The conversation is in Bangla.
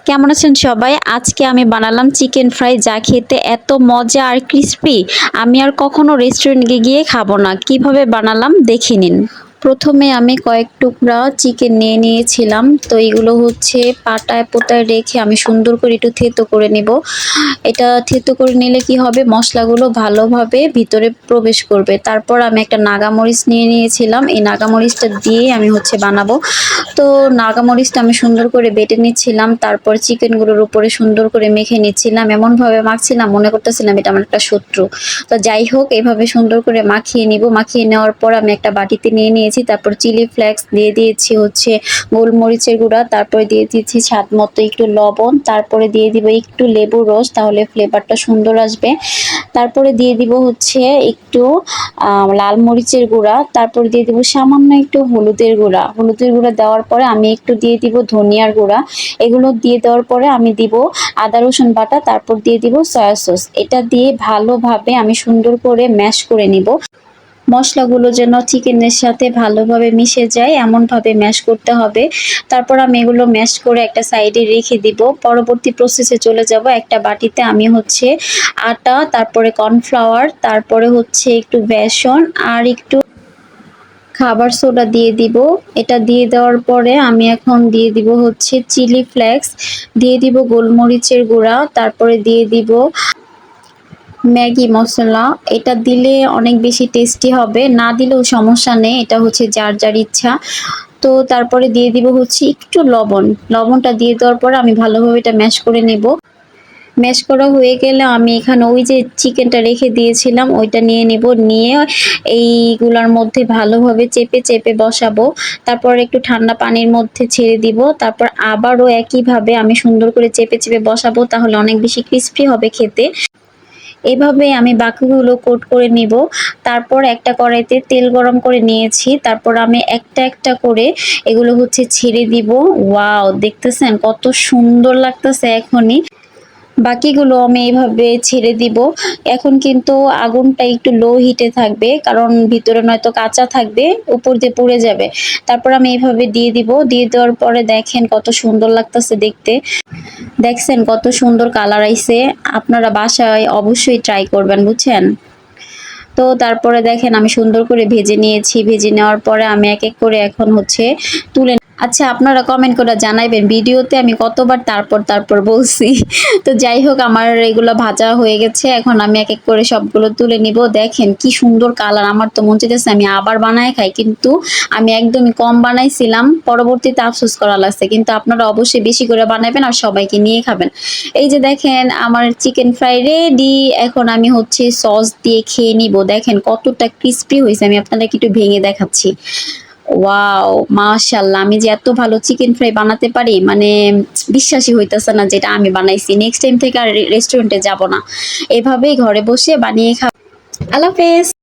কেমন আছেন সবাই? আজকে আমি বানালাম চিকেন ফ্রাই, যা খেতে এত মজা আর ক্রিস্পি। আমি আর কখনো রেস্টুরেন্টে গিয়ে খাবো না। কিভাবে বানালাম দেখে নিন। প্রথমে আমি কয়েক টুকরা চিকেন নিয়ে নিয়েছিলাম। তো এগুলো হচ্ছে পাটায় পোতায় রেখে আমি সুন্দর করে একটু থেতো করে নিব। এটা থেতো করে নিলে কি হবে, মশলাগুলো ভালোভাবে ভিতরে প্রবেশ করবে। তারপর আমি একটা নাগামরিচ নিয়ে নিয়েছিলাম। এই নাগামরিচটা দিয়ে আমি হচ্ছে বানাবো। তো নাগামরিচটা আমি সুন্দর করে বেটে নিচ্ছিলাম। তারপর চিকেনগুলোর উপরে সুন্দর করে মেখে নিচ্ছিলাম। এমনভাবে মাখছিলাম মনে করতেছিলাম এটা আমার একটা শত্রু। তো যাই হোক, এভাবে সুন্দর করে মাখিয়ে নিব। মাখিয়ে নেওয়ার পর আমি একটা বাটিতে নিয়ে নিয়েছি। তারপর চিলি ফ্লেক্স দিয়ে দিয়েছি হচ্ছে গোলমরিচের গুঁড়া। তারপরে দিয়ে দিয়েছি স্বাদ মতো একটু লবণ। তারপরে দিয়ে দিব একটু লেবুর রস, তাহলে ফ্লেভারটা সুন্দর আসবে। তারপরে দিয়ে দিব হচ্ছে একটু লাল মরিচের গুঁড়া। তারপর দিয়ে দিব সামান্য একটু হলুদের গুঁড়া। হলুদের গুঁড়া দেওয়ার পরে আমি একটু দিয়ে দিব ধনিয়ার গুঁড়া। এগুলো দিয়ে দেওয়ার পরে আমি দিব আদা রসুন বাটা। তারপর দিয়ে দিব সয়া সস। এটা দিয়ে ভালোভাবে আমি সুন্দর করে ম্যাশ করে নিব। মশলাগুলো যেন চিকেনের সাথে ভালোভাবে মিশে যায় এমনভাবে ম্যাশ করতে হবে। তারপর আমি এগুলো ম্যাশ করে একটা সাইডে রেখে দিব। পরবর্তী প্রসেসে চলে যাব। একটা বাটিতে আমি হচ্ছে আটা, তারপরে কর্নফ্লাওয়ার, তারপরে হচ্ছে একটু বেসন আর একটু খাবার সোডা দিয়ে দিব। এটা দিয়ে দেওয়ার পরে আমি এখন দিয়ে দিব হচ্ছে চিলি ফ্লেক্স, দিয়ে দিব গোলমরিচের গুঁড়া, তারপরে দিয়ে দিব ম্যাগি মশলা। এটা দিলে অনেক বেশি টেস্টি হবে, না দিলেও সমস্যা নেই, এটা হচ্ছে যার যার ইচ্ছা। তো তারপরে দিয়ে দিব হচ্ছে একটু লবণ। লবণটা দিয়ে দেওয়ার পর আমি ভালোভাবে এটা ম্যাশ করে নেব। ম্যাশ করা হয়ে গেলে আমি এখানে ওই যে চিকেনটা রেখে দিয়েছিলাম ওইটা নিয়ে নেব। নিয়ে এইগুলার মধ্যে ভালোভাবে চেপে চেপে বসাবো। তারপর একটু ঠান্ডা পানির মধ্যে ছেড়ে দিব। তারপর আবারও একইভাবে আমি সুন্দর করে চেপে চেপে বসাবো, তাহলে অনেক বেশি ক্রিস্পি হবে খেতে। এভাবে আমি বাকিগুলো কোট করে নিব। তারপর একটা কড়াইতে তেল গরম করে নিয়েছি। তারপর আমি একটা একটা করে এগুলো হচ্ছে ছেড়ে দিব। ওয়াও, দেখতেছেন কত সুন্দর লাগতেছে এখনই। বাকিগুলো আমি এইভাবে ছেড়ে দিব। এখন কিন্তু আগুনটা একটু লো হিটে থাকবে, কারণ ভিতরে নয়তো কাঁচা থাকবে, উপর দিয়ে পুড়ে যাবে। তারপর আমি এইভাবে দিয়ে দিব। দিয়ে দেওয়ার পরে দেখেন কত সুন্দর লাগতেছে দেখতে। দেখছেন কত সুন্দর কালার আইছে। আপনারা বাসায় অবশ্যই ট্রাই করবেন, বুঝছেন? তো তারপরে দেখেন আমি সুন্দর করে ভেজে নিয়েছি। ভেজে নেওয়ার পরে আমি এক এক করে এখন হচ্ছে তুলে। আচ্ছা, আপনারা কমেন্ট করে জানাইবেন ভিডিওতে আমি কতবার তারপর তারপর বলছি। তো যাই হোক, আমার এগুলো ভাজা হয়ে গেছে। এখন আমি এক এক করে সবগুলো তুলে নিব। দেখেন কি সুন্দর কালার। আমার তো মন চাইতেছে আমি আবার বানায় খাই, কিন্তু আমি একদমই কম বানাইছিলাম, পরবর্তীতে আফসোস করা লাগছে। কিন্তু আপনারা অবশ্যই বেশি করে বানাবেন আর সবাইকে নিয়ে খাবেন। এই যে দেখেন আমার চিকেন ফ্রাই রেডি। এখন আমি হচ্ছে সস দিয়ে খেয়ে নিব। দেখেন কতটা ক্রিস্পি হয়েছে, আমি আপনাদেরকে একটু ভেঙে দেখাচ্ছি। ওয়াও, মাশাআল্লাহ, আমি যে এত ভালো চিকেন ফ্রাই বানাতে পারি, মানে বিশ্বাসই হইতেছে না যেটা আমি বানাইছি। নেক্সট টাইম থেকে আর রেস্টুরেন্টে যাব না, এভাবেই ঘরে বসে বানিয়ে খাবো। আল্লাহ হাফেজ।